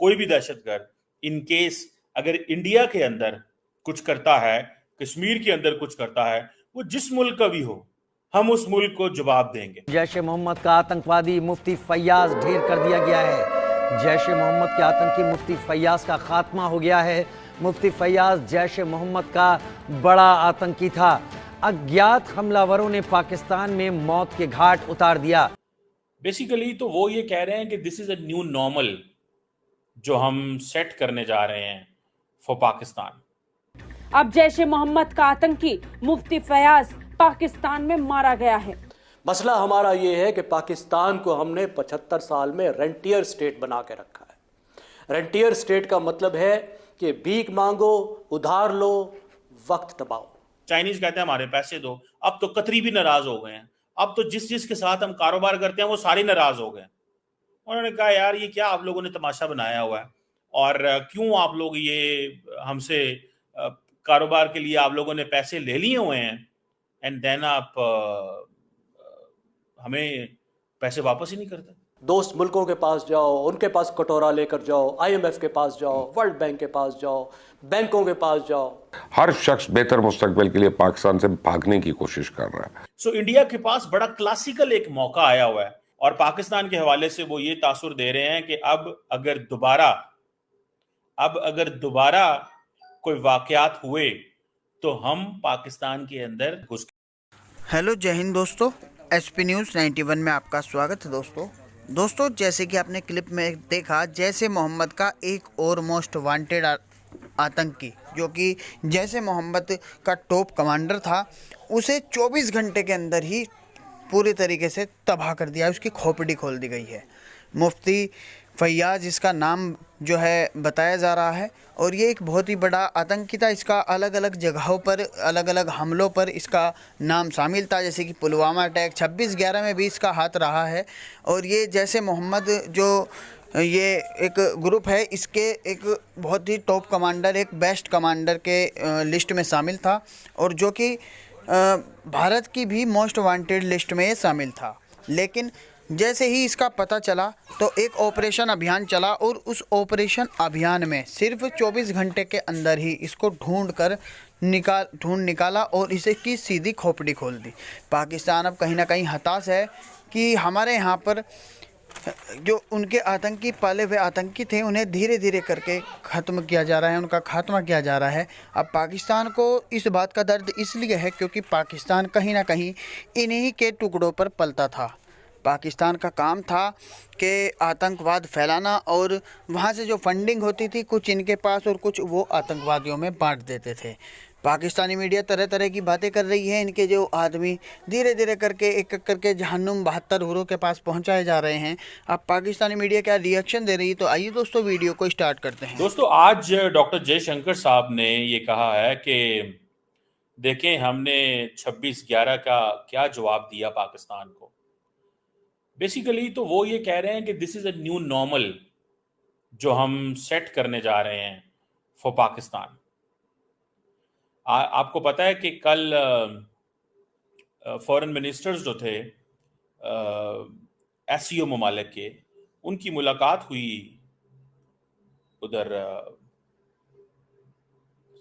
कोई भी दहशतगर्द in case अगर इंडिया के अंदर कुछ करता है, कश्मीर के अंदर कुछ करता है, वो जिस मुल्क का भी हो, हम उस मुल्क को जवाब देंगे। जैश ए मोहम्मद का आतंकवादी मुफ्ती फैयाज ढेर कर दिया गया है। जैश ए मोहम्मद के आतंकी मुफ्ती फैयाज का खात्मा हो गया है। मुफ्ती फैयाज जैश ए मोहम्मद का बड़ा आतंकी था। अज्ञात हमलावरों ने पाकिस्तान में मौत के घाट उतार दिया। बेसिकली तो वो ये कह रहे हैं कि this is a new normal जो हम सेट करने जा रहे हैं फॉर पाकिस्तान। अब जैश ए मोहम्मद का आतंकी मुफ्ती फैयाज पाकिस्तान में मारा गया है। मसला हमारा ये है कि पाकिस्तान को हमने 75 साल में रेंटियर स्टेट बना के रखा है। रेंटियर स्टेट का मतलब है कि भीख मांगो, उधार लो, वक्त दबाओ। चाइनीज कहते हैं हमारे पैसे दो। अब तो कतरी भी नाराज हो गए हैं। अब तो जिस जिसके साथ हम कारोबार करते हैं वो सारे नाराज हो गए। उन्होंने कहा यार ये क्या आप लोगों ने तमाशा बनाया हुआ है, और क्यों आप लोग ये हमसे कारोबार के लिए आप लोगों ने पैसे ले लिए हुए हैं, एंड देन आप हमें पैसे वापस ही नहीं करते। दोस्त मुल्कों के पास जाओ, उनके पास कटोरा लेकर जाओ, IMF के पास जाओ, वर्ल्ड बैंक के पास जाओ, बैंकों के पास जाओ। हर शख्स बेहतर मुस्तकबिल के लिए पाकिस्तान से भागने की कोशिश कर रहा है। सो इंडिया के पास बड़ा क्लासिकल एक मौका आया हुआ है, और पाकिस्तान के हवाले से वो ये तासुर दे रहे हैं कि अब अगर दोबारा कोई वाकयात हुए तो हम पाकिस्तान के अंदर घुस। हेलो, जय हिंद दोस्तों। SP न्यूज़ 91 में आपका स्वागत है दोस्तों। जैसे कि आपने क्लिप में देखा, जैश ए मोहम्मद का एक और मोस्ट वांटेड आतंकी जो कि जैश ए मोहम्मद का टॉप कमांडर था, उसे 24 घंटे के अंदर ही पूरी तरीके से तबाह कर दिया। उसकी खोपड़ी खोल दी गई है। मुफ्ती फैयाज इसका नाम जो है बताया जा रहा है, और ये एक बहुत ही बड़ा आतंकी था। इसका अलग अलग जगहों पर, अलग अलग हमलों पर इसका नाम शामिल था, जैसे कि पुलवामा अटैक, 26/11 में भी इसका हाथ रहा है। और ये जैश ए मोहम्मद जो ये एक ग्रुप है, इसके एक बहुत ही टॉप कमांडर, एक बेस्ट कमांडर के लिस्ट में शामिल था, और जो कि भारत की भी मोस्ट वांटेड लिस्ट में शामिल था। लेकिन जैसे ही इसका पता चला तो एक ऑपरेशन अभियान चला, और उस ऑपरेशन अभियान में सिर्फ 24 घंटे के अंदर ही इसको ढूंढ निकाला और इसे की सीधी खोपड़ी खोल दी। पाकिस्तान अब कहीं ना कहीं हताश है कि हमारे यहाँ पर जो उनके आतंकी पाले हुए आतंकी थे, उन्हें धीरे धीरे करके ख़त्म किया जा रहा है, उनका खात्मा किया जा रहा है। अब पाकिस्तान को इस बात का दर्द इसलिए है क्योंकि पाकिस्तान कहीं ना कहीं इन्हीं के टुकड़ों पर पलता था। पाकिस्तान का काम था कि आतंकवाद फैलाना, और वहाँ से जो फंडिंग होती थी कुछ इनके पास और कुछ वो आतंकवादियों में बांट देते थे। पाकिस्तानी मीडिया तरह तरह की बातें कर रही है। इनके जो आदमी धीरे धीरे करके एक एक करके जहन्नुम 72 हुरों के पास पहुंचाए जा रहे हैं। अब पाकिस्तानी मीडिया क्या रिएक्शन दे रही है, तो आइए दोस्तों वीडियो को स्टार्ट करते हैं। दोस्तों, आज डॉक्टर जयशंकर साहब ने ये कहा है कि देखें हमने 26/11 का क्या जवाब दिया पाकिस्तान को। बेसिकली तो वो ये कह रहे हैं कि this is a new normal जो हम सेट करने जा रहे हैं फॉर पाकिस्तान। आपको पता है कि कल फॉरेन मिनिस्टर्स जो थे SCO ममालिक के, उनकी मुलाकात हुई उधर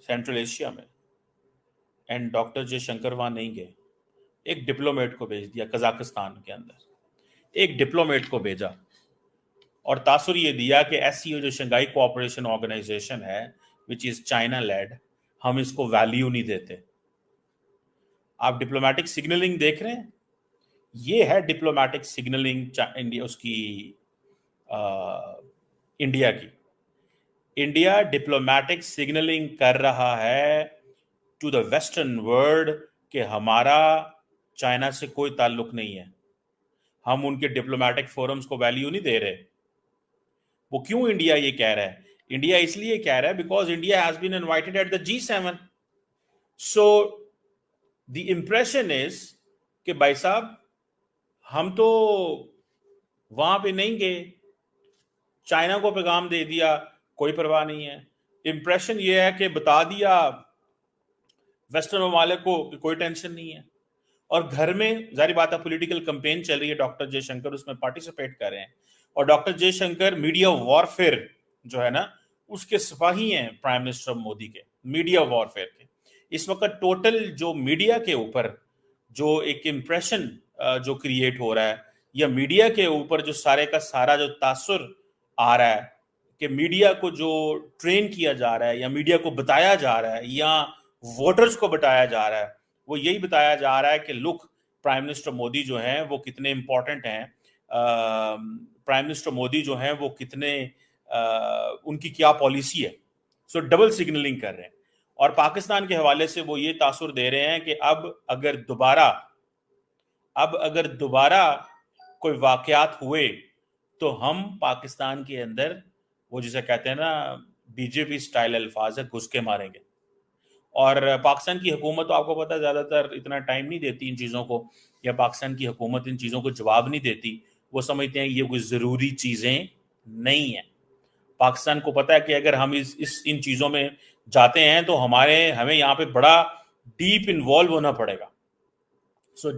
सेंट्रल एशिया में, एंड डॉक्टर जयशंकर वहाँ नहीं गए। एक डिप्लोमेट को भेज दिया कजाकिस्तान के अंदर, एक डिप्लोमेट को भेजा, और तासुर ये दिया कि SCO जो शंघाई कोऑपरेशन ऑर्गेनाइजेशन है, विच इज चाइना लेड, हम इसको वैल्यू नहीं देते। आप डिप्लोमेटिक सिग्नलिंग देख रहे हैं, ये है डिप्लोमेटिक सिग्नलिंग इंडिया की। इंडिया डिप्लोमेटिक सिग्नलिंग कर रहा है टू द वेस्टर्न वर्ल्ड कि हमारा चाइना से कोई ताल्लुक नहीं है, हम उनके डिप्लोमेटिक फोरम्स को वैल्यू नहीं दे रहे। वो क्यों इंडिया ये कह रहा है? इंडिया इसलिए कह रहा है because India has been invited at the G7। So the impression is कि भाई साहब हम तो वहां पे नहीं गए, चाइना को पैगाम दे दिया, कोई परवाह नहीं है। इंप्रेशन ये है कि बता दिया वेस्टर्न ममालिक को कि कोई टेंशन नहीं है। और घर में जाहिर बात है पॉलिटिकल कैंपेन चल रही है, डॉक्टर जयशंकर उसमें पार्टिसिपेट कर रहे हैं, और डॉक्टर जयशंकर मीडिया वॉरफेयर जो है ना उसके सिपाही हैं प्राइम मिनिस्टर मोदी के, मीडिया वॉरफेयर के। इस वक्त टोटल जो मीडिया के ऊपर जो एक इम्प्रेशन जो क्रिएट हो रहा है, या मीडिया के ऊपर जो सारे का सारा जो तासुर आ रहा है कि मीडिया को जो ट्रेन किया जा रहा है या मीडिया को बताया जा रहा है या वोटर्स को बताया जा रहा है, वो यही बताया जा रहा है कि लुक प्राइम मिनिस्टर मोदी जो हैं वो कितने इंपॉर्टेंट हैं, प्राइम मिनिस्टर मोदी जो हैं वो कितने उनकी क्या पॉलिसी है। सो डबल सिग्नलिंग कर रहे हैं। और पाकिस्तान के हवाले से वो ये तासुर दे रहे हैं कि अब अगर दोबारा कोई वाकयात हुए तो हम पाकिस्तान के अंदर वो जिसे कहते हैं ना बीजेपी स्टाइल अल्फाज है, घुस के मारेंगे। और पाकिस्तान की हुकूमत तो आपको पता है ज़्यादातर इतना टाइम नहीं देती इन चीज़ों को, या पाकिस्तान की हुकूमत इन चीज़ों को जवाब नहीं देती। वो समझते हैं ये कोई ज़रूरी चीज़ें नहीं हैं। पाकिस्तान को पता है कि अगर हम इन चीज़ों में जाते हैं तो हमें यहाँ पे बड़ा डीप इन्वॉल्व होना पड़ेगा। सो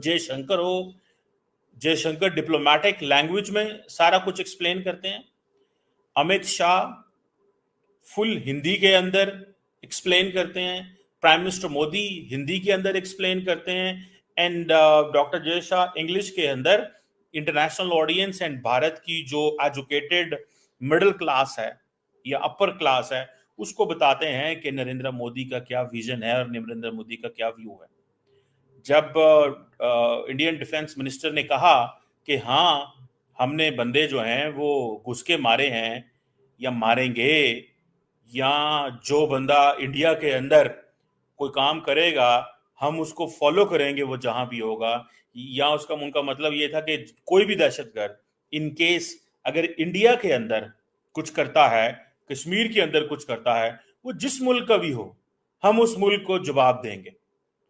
जयशंकर डिप्लोमेटिक लैंग्वेज में सारा कुछ एक्सप्लेन करते हैं। अमित शाह फुल हिंदी के अंदर एक्सप्लेन करते हैं। प्राइम मिनिस्टर मोदी हिंदी के अंदर एक्सप्लेन करते हैं। And doctor Jay Shah English के अंदर इंटरनेशनल ऑडियंस एंड भारत की जो एजुकेटेड मिडिल क्लास है या अपर क्लास है उसको बताते हैं कि नरेंद्र मोदी का क्या विजन है और नरेंद्र मोदी का क्या व्यू है। जब इंडियन डिफेंस मिनिस्टर ने कहा कि हाँ हमने बंदे जो हैं वो घुस के मारे हैं या मारेंगे, या जो बंदा इंडिया के अंदर कोई काम करेगा हम उसको फॉलो करेंगे वो जहां भी होगा, या उनका मतलब ये था कि कोई भी दहशतगर्द इन केस अगर इंडिया के अंदर कुछ करता है, कश्मीर के अंदर कुछ करता है, वो जिस मुल्क का भी हो, हम उस मुल्क को जवाब देंगे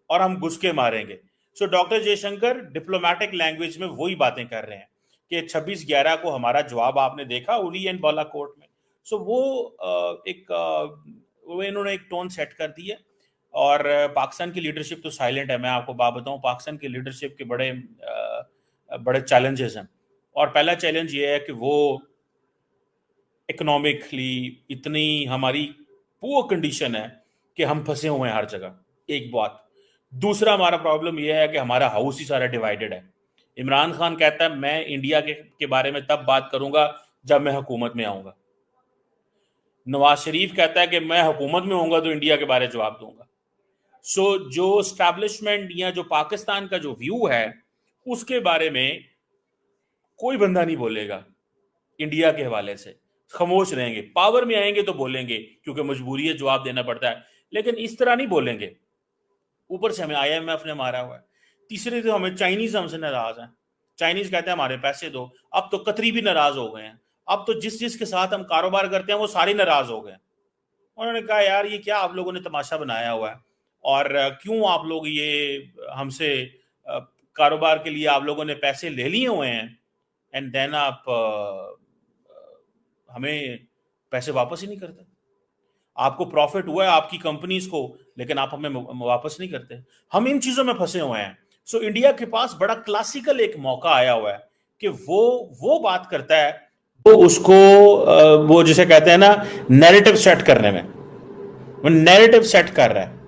और हम घुस के मारेंगे। So doctor Jaishankar diplomatic language में वही बातें कर रहे हैं कि 26/11 को हमारा जवाब आपने देखा उरी एंड बालाकोट में। सो वो इन्होंने एक टोन सेट कर दी है। और पाकिस्तान की लीडरशिप तो साइलेंट है। मैं आपको बात बताऊं, पाकिस्तान की लीडरशिप के बड़े चैलेंजेस हैं। और पहला चैलेंज ये है कि वो इकोनॉमिकली इतनी हमारी पुअर कंडीशन है कि हम फंसे हुए हैं हर जगह, एक बात। दूसरा हमारा प्रॉब्लम यह है कि हमारा हाउस ही सारा डिवाइडेड है। इमरान खान कहता है मैं इंडिया के बारे में तब बात करूंगा जब मैं हुकूमत में आऊंगा। नवाज शरीफ कहता है कि मैं हुकूमत में होऊंगा तो इंडिया के बारे में जवाब दूंगा। सो जो एस्टैब्लिशमेंट या जो पाकिस्तान का जो व्यू है उसके बारे में कोई बंदा नहीं बोलेगा। इंडिया के हवाले से खामोश रहेंगे। पावर में आएंगे तो बोलेंगे क्योंकि मजबूरी है, जवाब देना पड़ता है, लेकिन इस तरह नहीं बोलेंगे। ऊपर से हमें IMF ने मारा हुआ है। तीसरे तो हमें चाइनीज हमसे नाराज हैं। चाइनीज कहते हैं हमारे पैसे दो। अब तो कतरी भी नाराज हो गए हैं। अब तो जिस के साथ हम कारोबार करते हैं वो सारे नाराज हो गए। उन्होंने कहा यार ये क्या आप लोगों ने तमाशा बनाया हुआ है, और क्यों आप लोग ये हमसे कारोबार के लिए आप लोगों ने पैसे ले लिए हुए हैं, एंड देन आप हमें पैसे वापस ही नहीं करते। आपको प्रॉफिट हुआ है आपकी कंपनीज को, लेकिन आप हमें वापस नहीं करते। हम इन चीजों में फंसे हुए हैं। सो इंडिया के पास बड़ा क्लासिकल एक मौका आया हुआ है कि वो बात करता है, वो उसको वो जिसे कहते हैं ना नैरेटिव सेट करने में, वो नैरेटिव सेट कर रहा है।